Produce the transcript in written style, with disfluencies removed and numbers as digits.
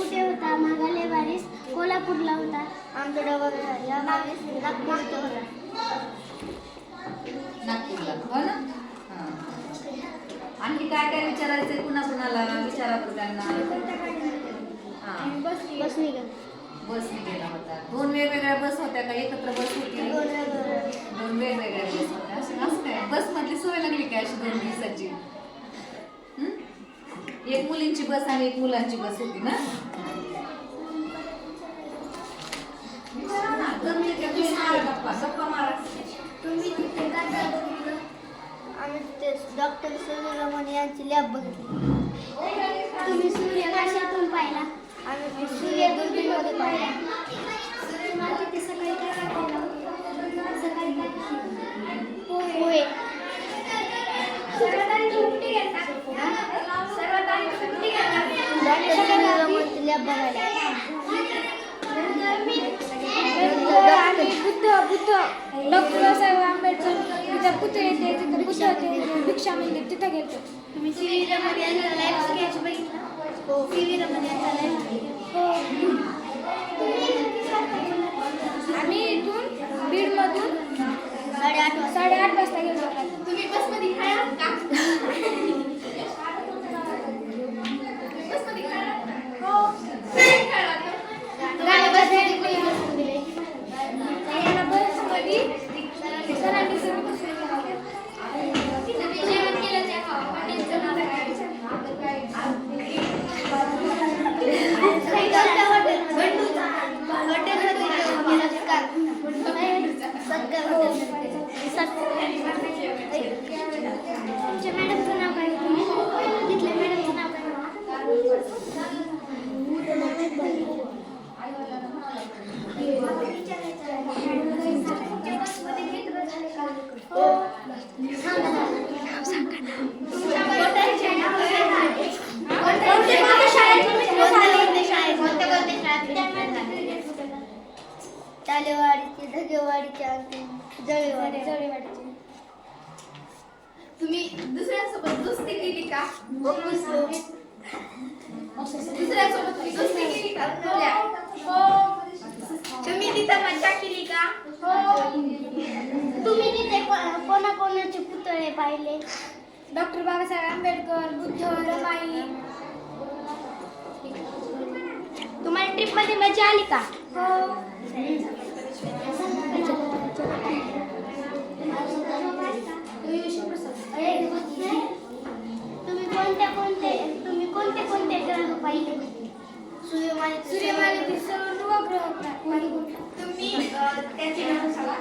कुठे होता? मागाले वारीस कोल्हापूरला होता. आमचा डबा या वारीस नागपूरला होता. नागपूरला हो ना. आणखी काय काय विचारायचंय कुणाला विचारा बरं त्यांना. बसने गेला होता. दोन वेगवेगळ्या बस होत्या का एकत्र बस होती? दोन वेगवेगळ्या बस होत्या. असं काय बस मधली सोय लागली काय अशी 2 दिवसाची? एक मुलींची बस आणि एक मुलांची बस होती ना. गप्पा मारा. तुम्ही तिथे काय बघितलं? आम्ही तिथे डॉक्टर सूर्यरमण यांची लॅब बघितली. तुम्ही सूर्य कशातून पाहिला? आम्ही सूर्य दूरबीनमध्ये पाहिला. तुम्हाला तिथे सकाळी काय काय पाहिलं? सकाळी पोहे. सर्वात आधी सुट्टी घेतला. डॉक्टर सूर्यरमणची लॅब बघायला. बुद्ध डॉक्टर बाबासाहेब आंबेडकर तिथं पुतळे येते, तिथं बुद्ध होते, भिक्षा मंदिर तिथं गेलो. तुम्ही सी.व्ही. रमण यांचा लाईव्ह स्केच बघितला? हो. सी.व्ही. रमण यांचा लाईव्ह. हो. आम्ही इथून बीडमधून 8:30 वाजता गेलो. तुम्ही बसमध्ये खाया का? बसमध्ये खाया? हो. मॅडमचं नाव काय? तिथल्या मॅडमचं नाव काय? टालेवाडीचे, धगेवाडीचे आणि जळेवाडीचे. तुम्ही दुसऱ्यांसोबत दोस्ती केली का? दुसऱ्यांसोबत तुम्ही दोस्ती केली का? हो. तुम्ही तिथं मज्जा केली का? हो. तुम्ही तिथे कोणाकोणाचे पुतळे पाहिले? डॉक्टर बाबासाहेब आंबेडकर, बुद्ध, रमाई. तुम्हाला ट्रिप मध्ये मजा आली का? हो. तुम्ही कोणते ग्रह पाहिले? सूर्यमालेतील सर्व ग्रह पाहिले. तुम्ही त्याचे नाव सांगा.